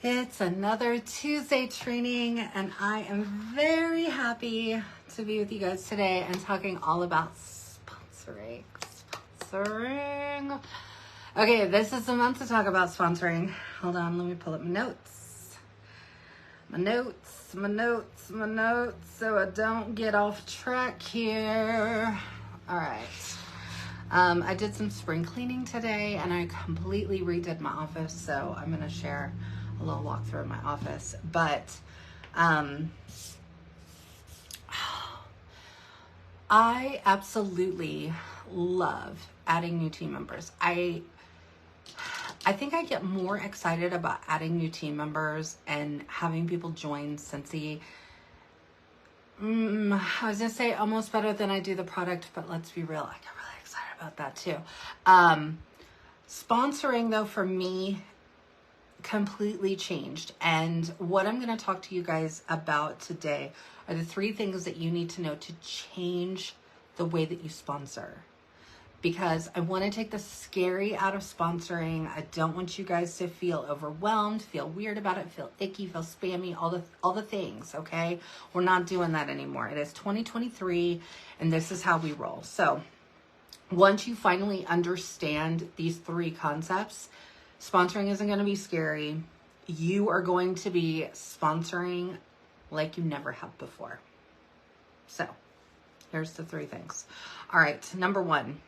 It's another Tuesday training, and I am very happy to be with you guys today and talking all about sponsoring. Okay, this is the month to talk about sponsoring. Hold on, let me pull up my notes. My notes, so I don't get off track here. All right. I did some spring cleaning today, and I completely redid my office, so I'm going to share a little walkthrough of my office. But I absolutely love adding new team members. I think I get more excited about adding new team members and having people join Scentsy. I was going to say almost better than I do the product, but let's be real, I get really excited about that too. Sponsoring, though, for me completely changed, and what I'm going to talk to you guys about today are the 3 things that you need to know to change the way that you sponsor, because I want to take the scary out of sponsoring. I don't want you guys to feel overwhelmed, feel weird about it, feel icky, feel spammy, all the things. Okay, we're not doing that anymore. It is 2023, and this is how we roll. So once you finally understand these 3 concepts, sponsoring isn't going to be scary. You are going to be sponsoring like you never have before. So here's the 3 things. All right, number 1.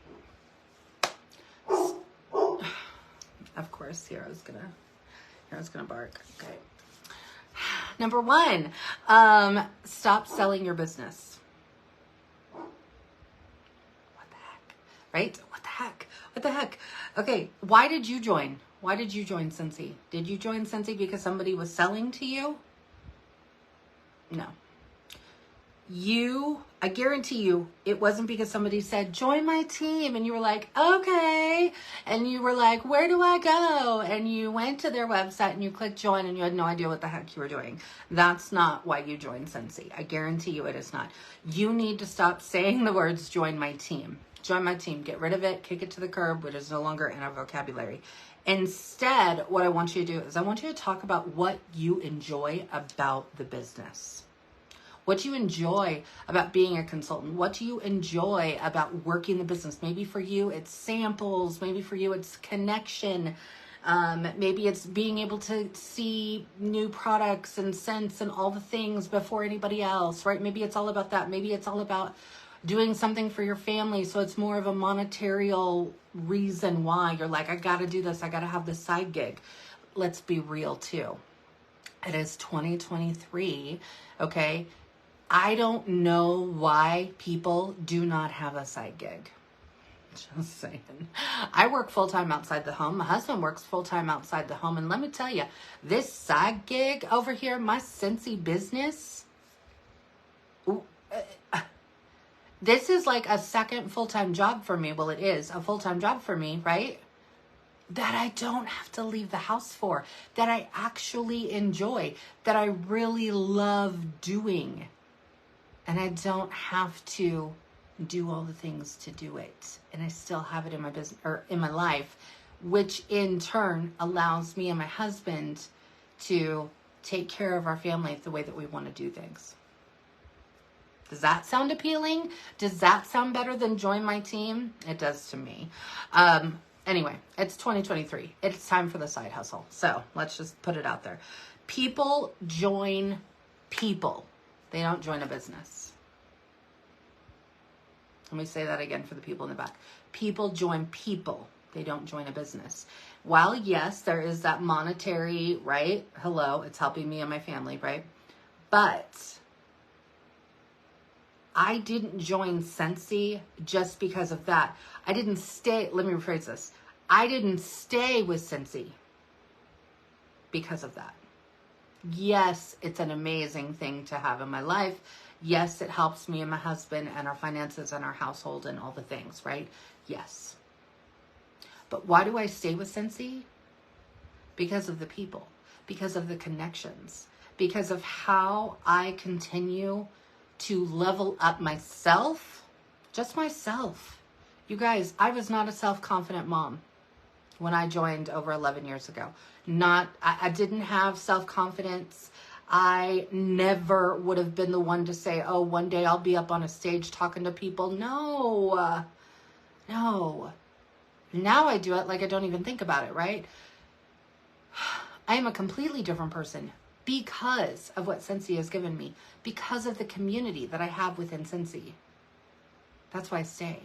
Of course, Hero's gonna bark. Okay. Number 1, stop selling your business. What the heck? Right? What the heck? Okay, why did you join? Why did you join Scentsy? Did you join Scentsy because somebody was selling to you? No. I guarantee you, it wasn't because somebody said, join my team, and you were like, okay, and you were like, where do I go? And you went to their website and you clicked join and you had no idea what the heck you were doing. That's not why you joined Scentsy. I guarantee you it is not. You need to stop saying the words, join my team. Join my team. Get rid of it. Kick it to the curb, which is no longer in our vocabulary. Instead, what I want you to do is I want you to talk about what you enjoy about the business. What you enjoy about being a consultant. What do you enjoy about working the business? Maybe for you, it's samples. Maybe for you, it's connection. Maybe it's being able to see new products and scents and all the things before anybody else, right? Maybe it's all about that. Maybe it's all about doing something for your family. So it's more of a monetary reason why you're like, I got to do this. I got to have this side gig. Let's be real too. It is 2023. Okay. I don't know why people do not have a side gig. Just saying. I work full-time outside the home. My husband works full-time outside the home. And let me tell you, this side gig over here, my Scentsy business, this is like a second full-time job for me. Well, it is a full-time job for me, right? That I don't have to leave the house for, that I actually enjoy, that I really love doing. And I don't have to do all the things to do it. And I still have it in my business or in my life, which in turn allows me and my husband to take care of our family the way that we want to do things. Does that sound appealing? Does that sound better than join my team? It does to me. Anyway, it's 2023. It's time for the side hustle. So let's just put it out there. People join people. They don't join a business. Let me say that again for the people in the back. People join people. They don't join a business. While, yes, there is that monetary, right? Hello, it's helping me and my family, right? But I didn't join Scentsy just because of that. I didn't stay, let me rephrase this. I didn't stay with Scentsy because of that. Yes, it's an amazing thing to have in my life. Yes, it helps me and my husband and our finances and our household and all the things, right? Yes. But why do I stay with Scentsy? Because of the people, because of the connections, because of how I continue to level up myself, just myself. You guys, I was not a self-confident mom. when I joined over 11 years ago. I didn't have self-confidence. I never would have been the one to say, oh, one day I'll be up on a stage talking to people. No, no. Now I do it like I don't even think about it, right? I am a completely different person because of what Scentsy has given me, because of the community that I have within Scentsy. That's why I stay.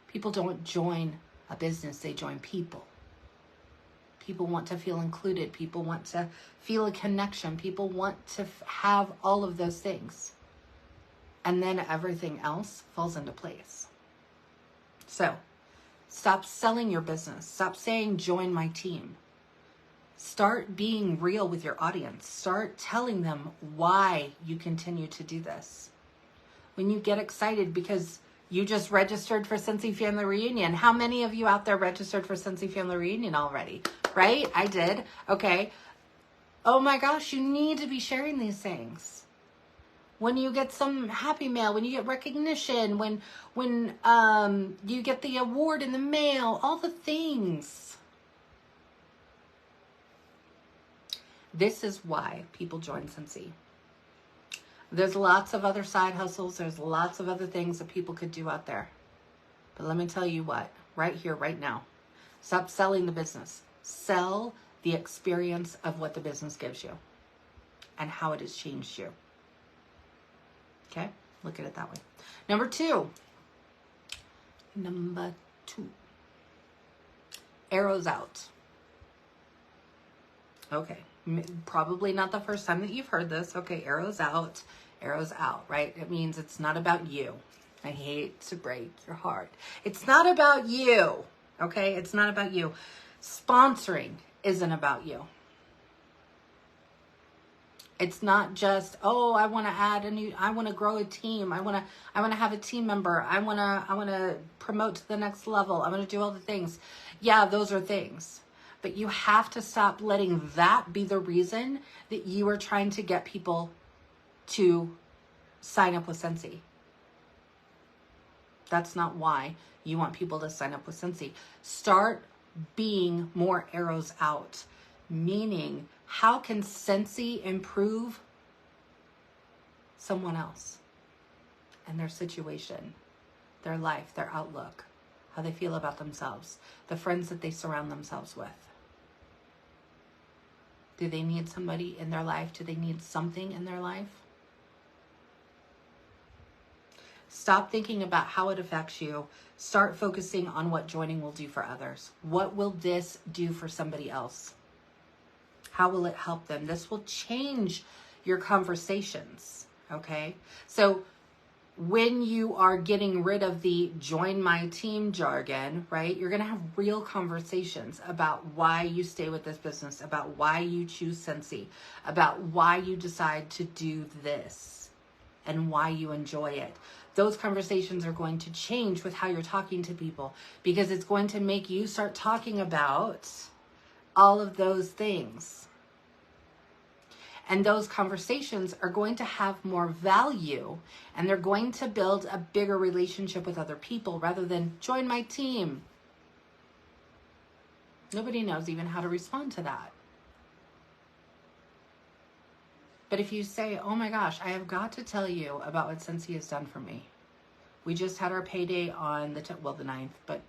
People don't join a business, they join people. People want to feel included. People want to feel a connection. People want to have all of those things. And then everything else falls into place. So, stop selling your business. Stop saying, join my team. Start being real with your audience. Start telling them why you continue to do this. When you get excited because you just registered for Scentsy Family Reunion. How many of you out there registered for Scentsy Family Reunion already? Right? I did. Okay. Oh my gosh, you need to be sharing these things. When you get some happy mail, when you get recognition, when you get the award in the mail, all the things. This is why people join Scentsy. There's lots of other side hustles. There's lots of other things that people could do out there. But let me tell you what, right here, right now, stop selling the business. Sell the experience of what the business gives you and how it has changed you. Okay? Look at it that way. Number two. Arrows out. Okay. Probably not the first time that you've heard this. Okay, arrows out, right? It means it's not about you. I hate to break your heart. It's not about you, okay? It's not about you. Sponsoring isn't about you. It's not just, oh, I want to grow a team. I want to have a team member. I want to promote to the next level. I want to do all the things. Yeah, those are things. But you have to stop letting that be the reason that you are trying to get people to sign up with Scentsy. That's not why you want people to sign up with Scentsy. Start being more arrows out. Meaning, how can Scentsy improve someone else and their situation, their life, their outlook, how they feel about themselves, the friends that they surround themselves with? Do they need somebody in their life? Do they need something in their life? Stop thinking about how it affects you. Start focusing on what joining will do for others. What will this do for somebody else? How will it help them? This will change your conversations, okay? So when you are getting rid of the join my team jargon, right, you're going to have real conversations about why you stay with this business, about why you choose Scentsy, about why you decide to do this and why you enjoy it. Those conversations are going to change with how you're talking to people because it's going to make you start talking about all of those things. And those conversations are going to have more value and they're going to build a bigger relationship with other people rather than join my team. Nobody knows even how to respond to that. But if you say, oh my gosh, I have got to tell you about what Scentsy has done for me. We just had our payday on the 9th, but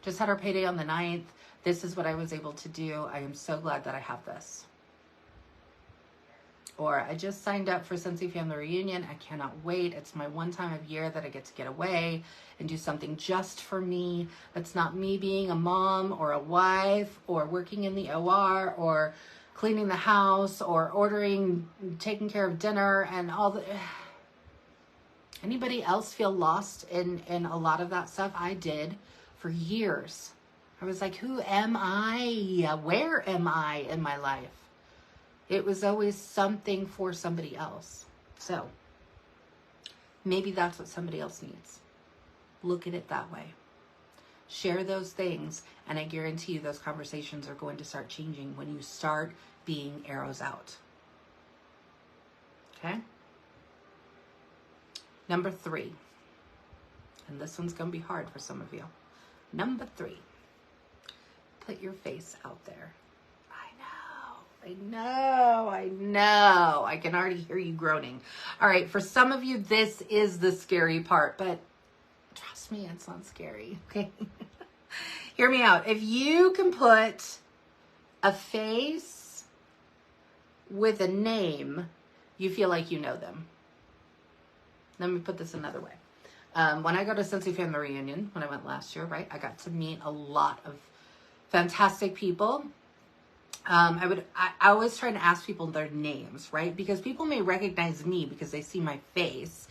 just had our payday on the 9th. This is what I was able to do. I am so glad that I have this. Or I just signed up for Scentsy Family Reunion. I cannot wait. It's my one time of year that I get to get away and do something just for me. That's not me being a mom or a wife or working in the OR or cleaning the house or taking care of dinner and all the... Anybody else feel lost in a lot of that stuff? I did for years. I was like, who am I? Where am I in my life? It was always something for somebody else. So maybe that's what somebody else needs. Look at it that way. Share those things, and I guarantee you those conversations are going to start changing when you start being arrows out. Okay? Number 3. And this one's going to be hard for some of you. Number 3. put your face out there. I know. I can already hear you groaning. All right, for some of you, this is the scary part, but trust me, it's not scary, okay? Hear me out. If you can put a face with a name, you feel like you know them. Let me put this another way. When I go to Scentsy Family Reunion, when I went last year, right, I got to meet a lot of fantastic people. I always try to ask people their names, right? Because people may recognize me because they see my face.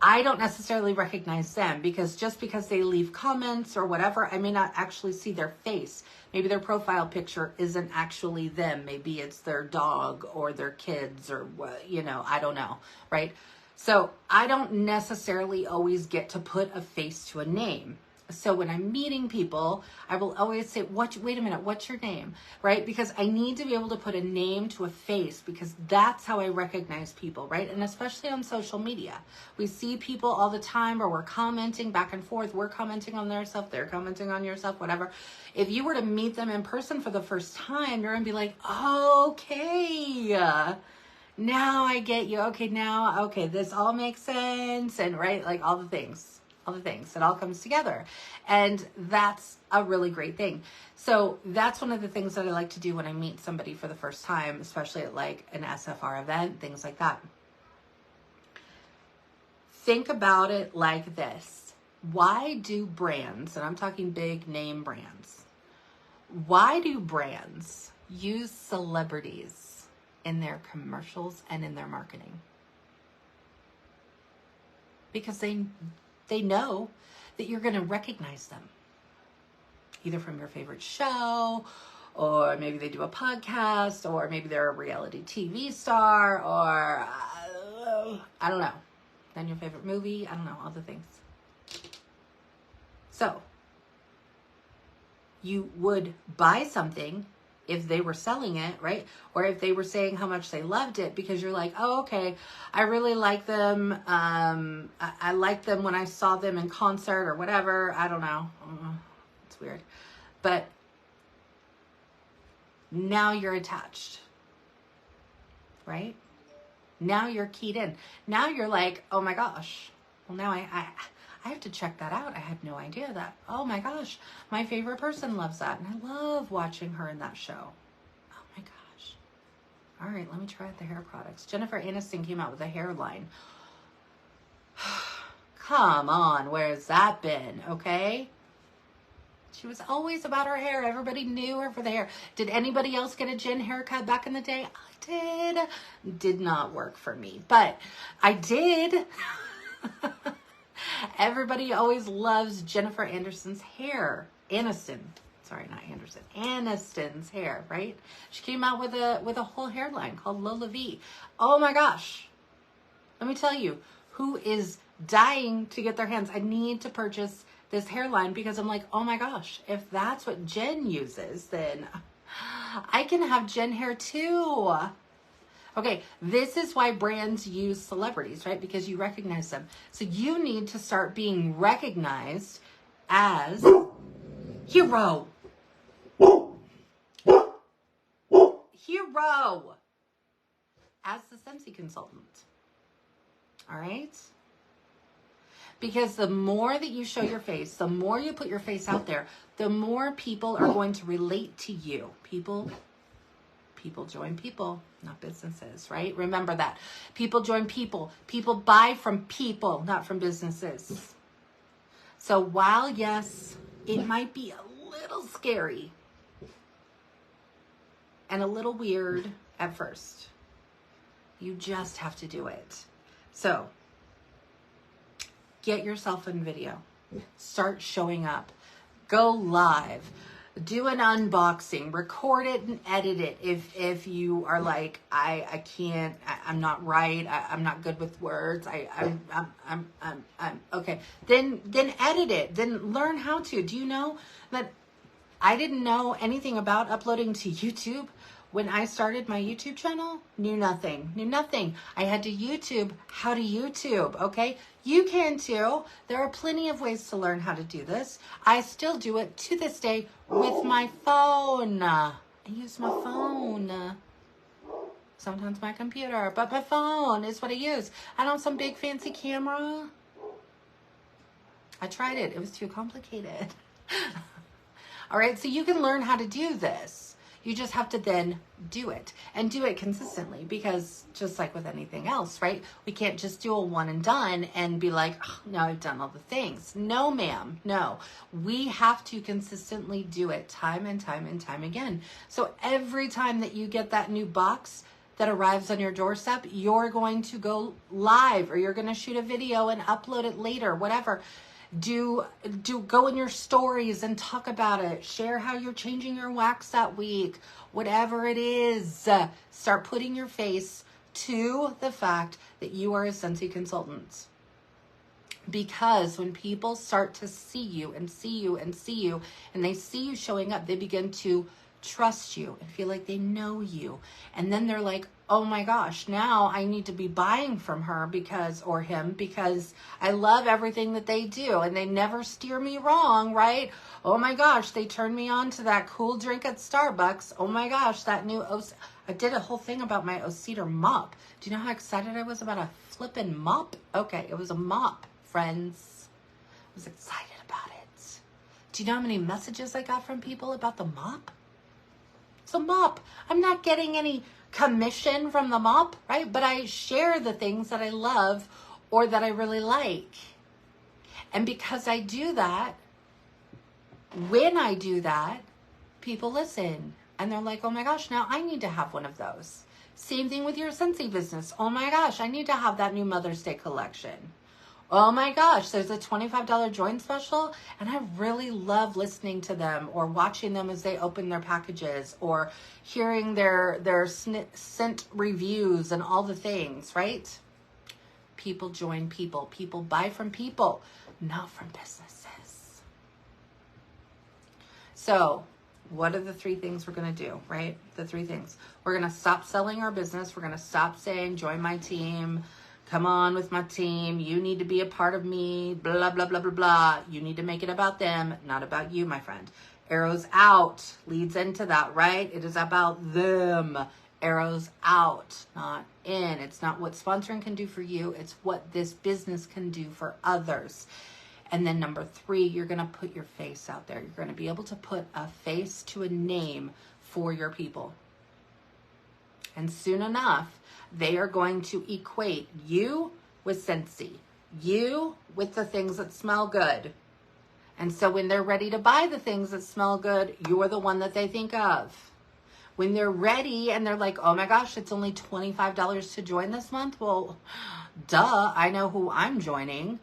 I don't necessarily recognize them because just because they leave comments or whatever, I may not actually see their face. Maybe their profile picture isn't actually them. Maybe it's their dog or their kids or, you know, I don't know, right? So I don't necessarily always get to put a face to a name. So when I'm meeting people, I will always say, wait a minute, what's your name, right? Because I need to be able to put a name to a face because that's how I recognize people, right? And especially on social media. We see people all the time or we're commenting back and forth. We're commenting on their stuff, they're commenting on your stuff, whatever. If you were to meet them in person for the first time, you're going to be like, okay, now I get you. Okay, this all makes sense. And right, like all the things. It all comes together. And that's a really great thing. So that's one of the things that I like to do when I meet somebody for the first time, especially at like an SFR event, things like that. Think about it like this. Why do brands, and I'm talking big name brands, why do brands use celebrities in their commercials and in their marketing? Because they know that you're going to recognize them either from your favorite show, or maybe they do a podcast, or maybe they're a reality TV star, or I don't know. Then your favorite movie, I don't know, all the things. So you would buy something if they were selling it, right? Or if they were saying how much they loved it because you're like, oh, okay, I really like them. I liked them when I saw them in concert or whatever. I don't know. It's weird. But now you're attached, right? Now you're keyed in. Now you're like, oh my gosh. Well, now I have to check that out. I had no idea that. Oh my gosh, my favorite person loves that. And I love watching her in that show. Oh my gosh. All right, let me try out the hair products. Jennifer Aniston came out with a hairline. Come on, where's that been? Okay. She was always about her hair. Everybody knew her for the hair. Did anybody else get a Jen haircut back in the day? I did. Did not work for me, but I did. Everybody always loves Jennifer Aniston's hair. Aniston's hair, right? She came out with a whole hairline called Lola V. Oh my gosh. Let me tell you, who is dying to get their hands. I need to purchase this hairline because I'm like, oh my gosh, if that's what Jen uses, then I can have Jen hair too. Okay, this is why brands use celebrities, right? Because you recognize them. So you need to start being recognized as hero. Hero. As the Scentsy consultant. All right? Because the more that you show your face, the more you put your face out there, the more people are going to relate to you. People join people, not businesses, right? Remember that. People join people. People buy from people, not from businesses. So while, yes, it might be a little scary and a little weird at first, you just have to do it. So get yourself in video. Start showing up. Go live. Do an unboxing. Record it and edit it. If you are like, I can't, I'm not right. I'm not good with words. I'm okay. Then edit it. Then learn how to. Do you know that I didn't know anything about uploading to YouTube? When I started my YouTube channel, knew nothing. I had to YouTube how to YouTube, okay? You can too. There are plenty of ways to learn how to do this. I still do it to this day with my phone. I use my phone. Sometimes my computer, but my phone is what I use. I don't have some big fancy camera. I tried it. It was too complicated. All right, so you can learn how to do this. You just have to then do it and do it consistently, because just like with anything else, right? We can't just do a one and done and be like, oh, now I've done all the things. No, ma'am, no. We have to consistently do it time and time and time again. So every time that you get that new box that arrives on your doorstep, you're going to go live, or you're going to shoot a video and upload it later, whatever. Do go in your stories and talk about it. Share how you're changing your wax that week. Whatever it is, start putting your face to the fact that you are a Scentsy consultant. Because when people start to see you and see you and see you, and they see you showing up, they begin to trust you and feel like they know you. And then they're like, oh my gosh, now I need to be buying from her or him because I love everything that they do and they never steer me wrong, right? Oh my gosh, they turned me on to that cool drink at Starbucks. Oh my gosh, that new I did a whole thing about my cedar mop. Do you know how excited I was about a flippin' mop? Okay, it was a mop, friends. I was excited about it. Do you know how many messages I got from people about the mop? It's a mop. I'm not getting any commission from the mop, right? But I share the things that I love or that I really like. And because I do that, when I do that, people listen. And they're like, oh my gosh, now I need to have one of those. Same thing with your Scentsy business. Oh my gosh, I need to have that new Mother's Day collection. Oh my gosh, there's a $25 join special, and I really love listening to them or watching them as they open their packages or hearing their scent reviews and all the things, right? People join people. People buy from people, not from businesses. So what are the three things we're going to do, right? The three things. We're going to stop selling our business. We're going to stop saying, join my team. Come on with my team. You need to be a part of me. Blah, blah, blah, blah, blah. You need to make it about them, not about you, my friend. Arrows out leads into that, right? It is about them. Arrows out, not in. It's not what sponsoring can do for you. It's what this business can do for others. And then number 3, you're going to put your face out there. You're going to be able to put a face to a name for your people. And soon enough, they are going to equate you with Scentsy, you with the things that smell good. And so when they're ready to buy the things that smell good, you're the one that they think of. When they're ready and they're like, oh my gosh, it's only $25 to join this month. Well, duh, I know who I'm joining.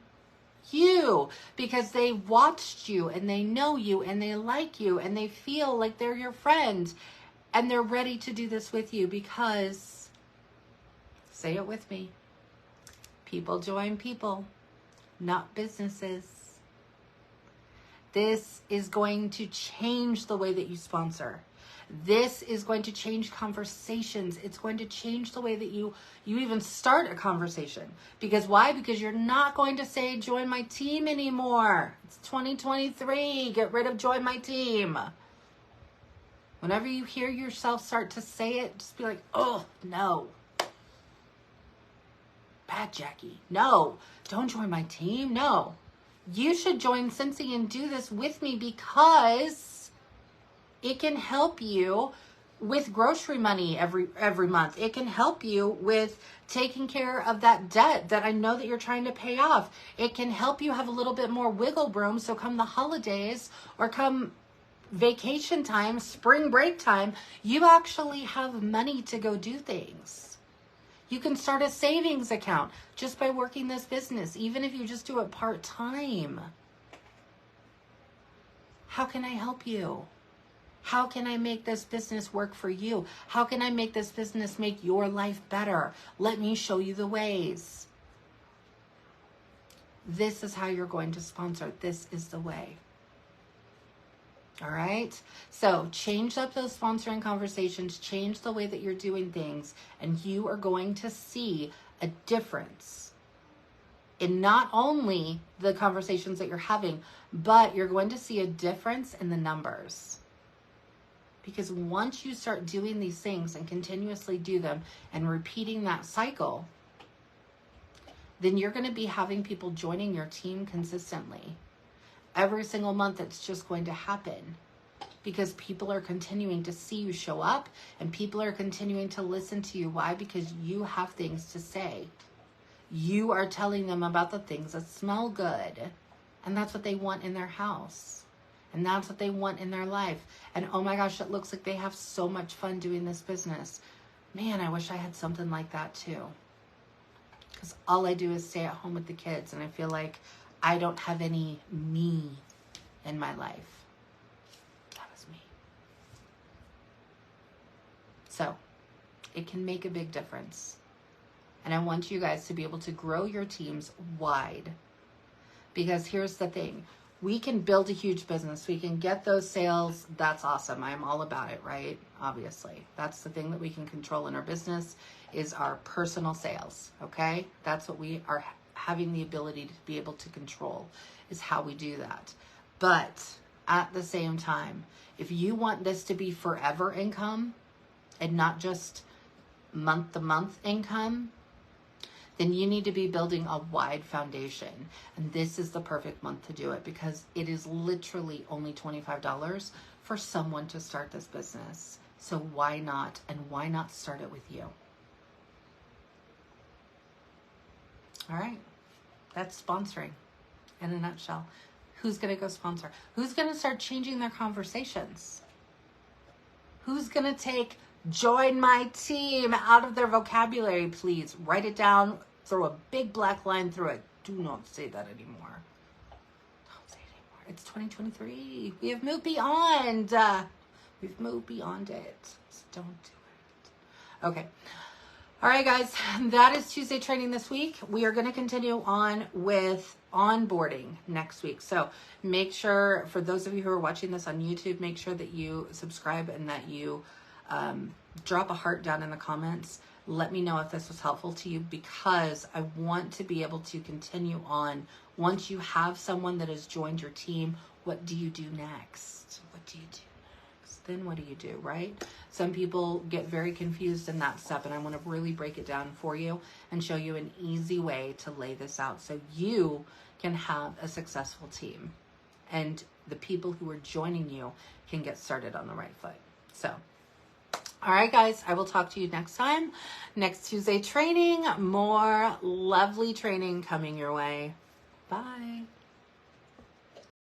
You, because they watched you and they know you and they like you and they feel like they're your friend and they're ready to do this with you because, say it with me, people join people, not businesses. This is going to change the way that you sponsor. This is going to change conversations. It's going to change the way that you even start a conversation. Because why? Because you're not going to say, join my team anymore. It's 2023. Get rid of join my team. Whenever you hear yourself start to say it, just be like, oh, no. Bad Jacqui. No, don't join my team. No. You should join Scentsy and do this with me because it can help you with grocery money every month. It can help you with taking care of that debt that I know that you're trying to pay off. It can help you have a little bit more wiggle room. So come the holidays or come vacation time, spring break time, you actually have money to go do things. You can start a savings account just by working this business, even if you just do it part-time. How can I help you? How can I make this business work for you? How can I make this business make your life better? Let me show you the ways. This is how you're going to sponsor. This is the way. All right. So change up those sponsoring conversations, change the way that you're doing things, and you are going to see a difference in not only the conversations that you're having, but you're going to see a difference in the numbers. Because once you start doing these things and continuously do them and repeating that cycle, then you're going to be having people joining your team consistently. Every single month, it's just going to happen because people are continuing to see you show up and people are continuing to listen to you. Why? Because you have things to say. You are telling them about the things that smell good, and that's what they want in their house. And that's what they want in their life. And oh my gosh, it looks like they have so much fun doing this business. Man, I wish I had something like that too. Because all I do is stay at home with the kids, and I feel like I don't have any me in my life. That was me. So it can make a big difference. And I want you guys to be able to grow your teams wide. Because here's the thing. We can build a huge business. We can get those sales. That's awesome. I'm all about it, right? Obviously. That's the thing that we can control in our business is our personal sales, okay? That's what we are having the ability to be able to control, is how we do that. But at the same time, if you want this to be forever income and not just month-to-month income, then you need to be building a wide foundation. And this is the perfect month to do it because it is literally only $25 for someone to start this business. So why not? And why not start it with you? All right. That's sponsoring in a nutshell. Who's going to go sponsor? Who's going to start changing their conversations? Who's going to take join my team out of their vocabulary? Please write it down. Throw a big black line through it. Do not say that anymore. Don't say it anymore. It's 2023. We have moved beyond. We've moved beyond it. So don't do it. Okay. All right, guys. That is Tuesday training this week. We are going to continue on with onboarding next week. So make sure, for those of you who are watching this on YouTube, make sure that you subscribe and that you drop a heart down in the comments. Let me know if this was helpful to you because I want to be able to continue on. Once you have someone that has joined your team, what do you do next? What do you do next? Then what do you do, right? Some people get very confused in that step, and I want to really break it down for you and show you an easy way to lay this out so you can have a successful team and the people who are joining you can get started on the right foot. So, all right, guys, I will talk to you next time. Next Tuesday training, more lovely training coming your way. Bye.